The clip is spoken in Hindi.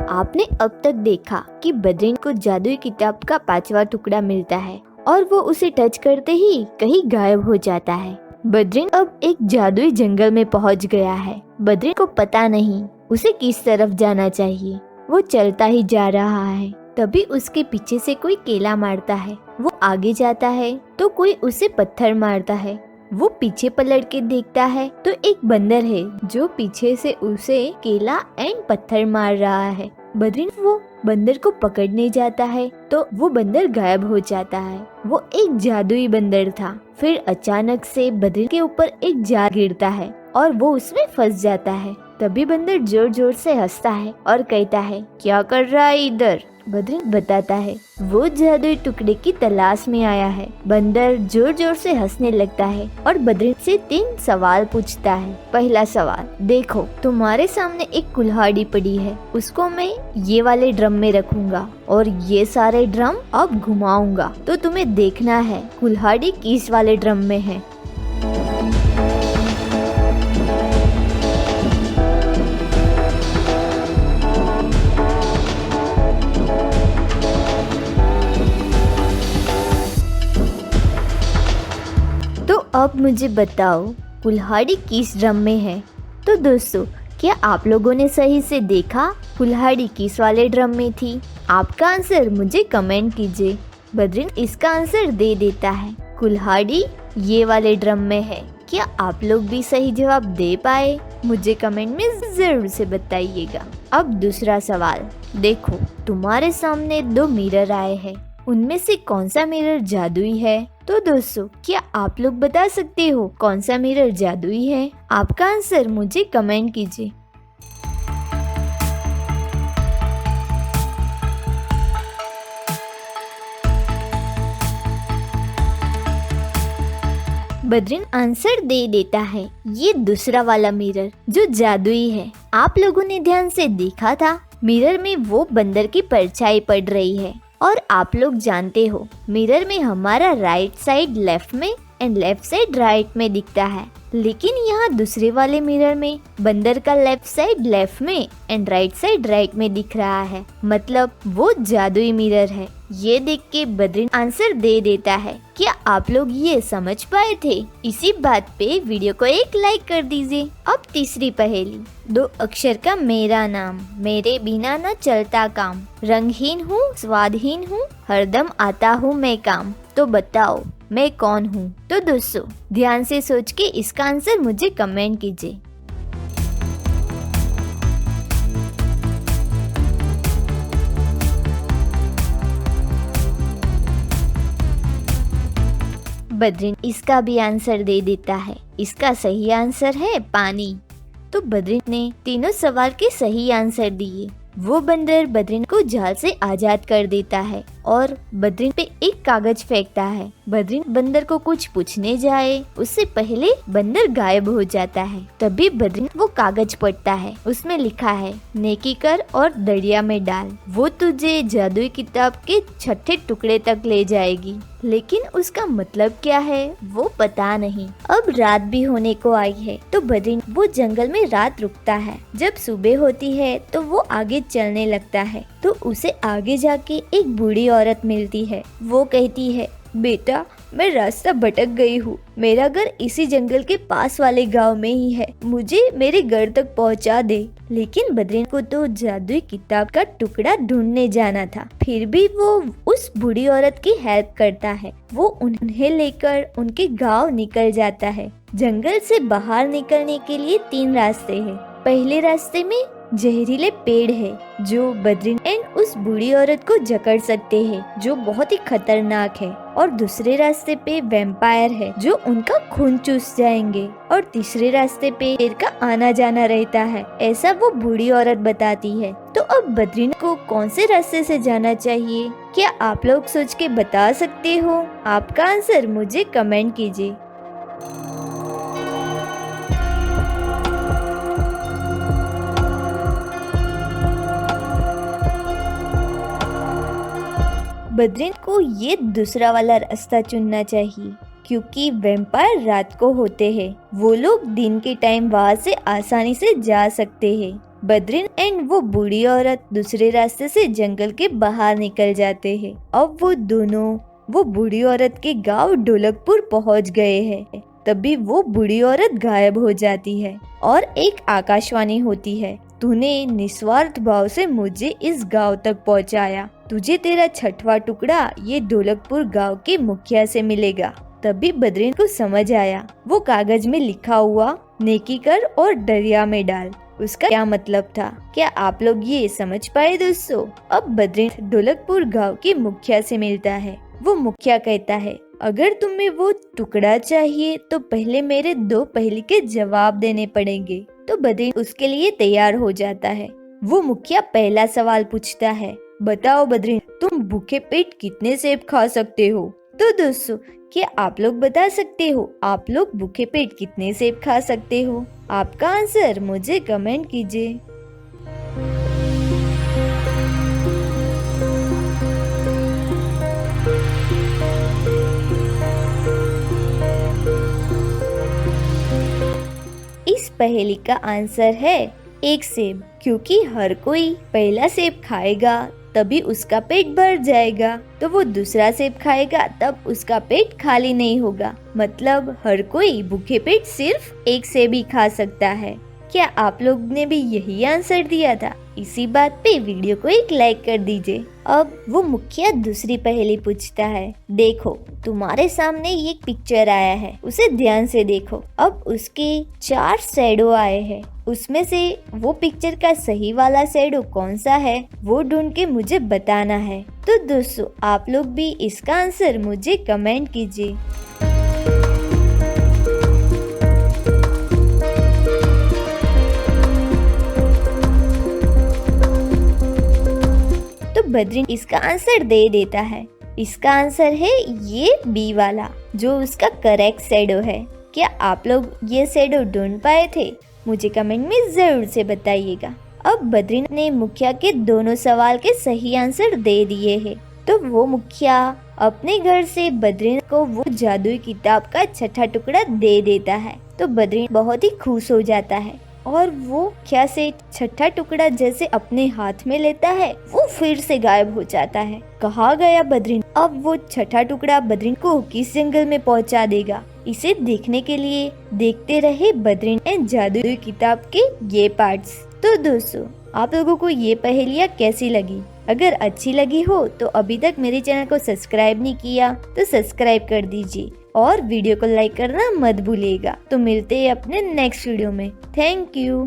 आपने अब तक देखा कि बद्रीन को जादुई किताब का 5वां टुकड़ा मिलता है और वो उसे टच करते ही कहीं गायब हो जाता है। बद्रीन अब एक जादुई जंगल में पहुंच गया है। बद्रीन को पता नहीं उसे किस तरफ जाना चाहिए। वो चलता ही जा रहा है, तभी उसके पीछे से कोई केला मारता है। वो आगे जाता है तो कोई उसे पत्थर मारता है। वो पीछे पलट के देखता है तो एक बंदर है जो पीछे से उसे केला एंड पत्थर मार रहा है। बद्रीन वो बंदर को पकड़ने जाता है तो वो बंदर गायब हो जाता है। वो एक जादुई बंदर था। फिर अचानक से बद्रीन के ऊपर एक जार गिरता है और वो उसमें फंस जाता है। तभी बंदर जोर जोर से हंसता है और कहता है, क्या कर रहा है इधर? बद्रीन बताता है वो जादुई टुकड़े की तलाश में आया है। बंदर जोर जोर से हंसने लगता है और बद्रीन से 3 सवाल पूछता है। पहला सवाल, देखो तुम्हारे सामने एक कुल्हाड़ी पड़ी है, उसको मैं ये वाले ड्रम में रखूंगा और ये सारे ड्रम अब घुमाऊंगा, तो तुम्हें देखना है कुल्हाड़ी किस वाले ड्रम में है। अब मुझे बताओ कुल्हाड़ी किस ड्रम में है। तो दोस्तों, क्या आप लोगों ने सही से देखा कुल्हाड़ी किस वाले ड्रम में थी? आपका आंसर मुझे कमेंट कीजिए। बद्रीन इसका आंसर दे देता है, कुल्हाड़ी ये वाले ड्रम में है। क्या आप लोग भी सही जवाब दे पाए? मुझे कमेंट में जरूर से बताइएगा। अब दूसरा सवाल, देखो तुम्हारे सामने 2 मिरर आए हैं, उनमें से कौन सा मिरर जादुई है? तो दोस्तों, क्या आप लोग बता सकते हो कौन सा मिरर जादुई है? आपका आंसर मुझे कमेंट कीजिए। बद्रीन आंसर दे देता है, ये दूसरा वाला मिरर जो जादुई है। आप लोगों ने ध्यान से देखा था, मिरर में वो बंदर की परछाई पड़ रही है। और आप लोग जानते हो मिरर में हमारा राइट साइड लेफ्ट में एंड लेफ्ट साइड राइट में दिखता है, लेकिन यहाँ दूसरे वाले मिरर में बंदर का लेफ्ट साइड लेफ्ट में एंड राइट साइड राइट में दिख रहा है, मतलब वो जादुई मिरर है। ये देख के बद्रीन आंसर दे देता है। क्या आप लोग ये समझ पाए थे? इसी बात पे वीडियो को एक लाइक कर दीजिए। अब तीसरी पहेली, 2 अक्षर का मेरा नाम, मेरे बिना न चलता काम, रंगहीन हूँ स्वादहीन हूँ, हरदम आता हूँ मैं काम, तो बताओ मैं कौन हूँ? तो दोस्तों, ध्यान से सोच के इसका आंसर मुझे कमेंट कीजिए। बद्रीन इसका भी आंसर दे देता है। इसका सही आंसर है पानी। तो बद्रीन ने तीनों सवाल के सही आंसर दिए। वो बंदर बद्रीन को जाल से आजाद कर देता है और बद्रीन पे एक कागज फेंकता है। बद्रीन बंदर को कुछ पूछने जाए उससे पहले बंदर गायब हो जाता है। तभी बद्रीन वो कागज पढ़ता है, उसमें लिखा है, नेकी कर और दरिया में डाल, वो तुझे जादुई किताब के 6ठे टुकड़े तक ले जाएगी। लेकिन उसका मतलब क्या है वो पता नहीं। अब रात भी होने को आई है तो बद्रीन वो जंगल में रात रुकता है। जब सुबह होती है तो वो आगे चलने लगता है तो उसे आगे जाके एक बूढ़ी औरत मिलती है। वो कहती है, बेटा मैं रास्ता भटक गई हूँ, मेरा घर इसी जंगल के पास वाले गांव में ही है, मुझे मेरे घर तक पहुँचा दे। लेकिन बद्रीन को तो जादुई किताब का टुकड़ा ढूंढने जाना था, फिर भी वो उस बूढ़ी औरत की हेल्प करता है। वो उन्हें लेकर उनके गांव निकल जाता है। जंगल से बाहर निकलने के लिए 3 रास्ते हैं। पहले रास्ते में जहरीले पेड़ है जो बद्रीन एंड उस बूढ़ी औरत को जकड़ सकते हैं, जो बहुत ही खतरनाक है। और दूसरे रास्ते पे वैम्पायर है जो उनका खून चूस जाएंगे। और तीसरे रास्ते पे शेर का आना जाना रहता है, ऐसा वो बूढ़ी औरत बताती है। तो अब बद्रीन को कौन से रास्ते से जाना चाहिए? क्या आप लोग सोच के बता सकते हो? आपका आंसर मुझे कमेंट कीजिए। बद्रीन को ये दूसरा वाला रास्ता चुनना चाहिए, क्योंकि वैम्पायर रात को होते हैं, वो लोग दिन के टाइम वहाँ से आसानी से जा सकते हैं। बद्रीन एंड वो बूढ़ी औरत दूसरे रास्ते से जंगल के बाहर निकल जाते हैं। अब वो दोनों वो बूढ़ी औरत के गांव ढोलकपुर पहुंच गए हैं। तभी वो बूढ़ी औरत गायब हो जाती है और एक आकाशवाणी होती है, तूने निस्वार्थ भाव से मुझे इस गांव तक पहुंचाया, तुझे तेरा छठवां टुकड़ा ये ढोलकपुर गांव के मुखिया से मिलेगा। तभी बद्रीन को समझ आया, वो कागज में लिखा हुआ नेकी कर और दरिया में डाल, उसका क्या मतलब था। क्या आप लोग ये समझ पाए दोस्तों? अब बद्रीन ढोलकपुर गांव के मुखिया से मिलता है। वो मुखिया कहता है, अगर तुम्हें वो टुकड़ा चाहिए तो पहले मेरे 2 पहेली के जवाब देने पड़ेंगे। तो बद्रीन उसके लिए तैयार हो जाता है। वो मुखिया पहला सवाल पूछता है, बताओ बद्रीन, तुम भूखे पेट कितने सेब खा सकते हो? तो दोस्तों, क्या आप लोग बता सकते हो, आप लोग भूखे पेट कितने सेब खा सकते हो? आपका आंसर मुझे कमेंट कीजिए। इस पहेली का आंसर है 1 सेब, क्योंकि हर कोई पहला सेब खाएगा तभी उसका पेट भर जाएगा, तो वो दूसरा सेब खाएगा तब उसका पेट खाली नहीं होगा। मतलब हर कोई भूखे पेट सिर्फ 1 सेब ही खा सकता है। क्या आप लोग ने भी यही आंसर दिया था? इसी बात पे वीडियो को एक लाइक कर दीजिए। अब वो मुखिया दूसरी पहेली पूछता है, देखो तुम्हारे सामने ये पिक्चर आया है, उसे ध्यान से देखो। अब उसके 4 शैडो आए हैं, उसमें से वो पिक्चर का सही वाला शैडो कौन सा है वो ढूंढ के मुझे बताना है। तो दोस्तों, आप लोग भी इसका आंसर मुझे कमेंट कीजिए। बद्रीन इसका आंसर दे देता है। इसका आंसर है ये बी वाला, जो उसका करेक्ट शैडो है। क्या आप लोग ये शैडो ढूंढ पाए थे? मुझे कमेंट में जरूर से बताइएगा। अब बद्रीन ने मुखिया के दोनों सवाल के सही आंसर दे दिए हैं। तो वो मुखिया अपने घर से बद्रीन को वो जादुई किताब का छठा टुकड़ा दे देता है। तो बद्रीन बहुत ही खुश हो जाता है और वो क्या से छठा टुकड़ा जैसे अपने हाथ में लेता है, वो फिर से गायब हो जाता है। कहाँ गया बद्रीन? अब वो छठा टुकड़ा बद्रीन को किस जंगल में पहुंचा देगा, इसे देखने के लिए देखते रहे बद्रीन एंड जादुई किताब के ये पार्ट्स। तो दोस्तों, आप लोगों को ये पहेलियाँ कैसी लगी? अगर अच्छी लगी हो तो अभी तक मेरे चैनल को सब्सक्राइब नहीं किया तो सब्सक्राइब कर दीजिए और वीडियो को लाइक करना मत भूलिएगा। तो मिलते हैं अपने नेक्स्ट वीडियो में। Thank you.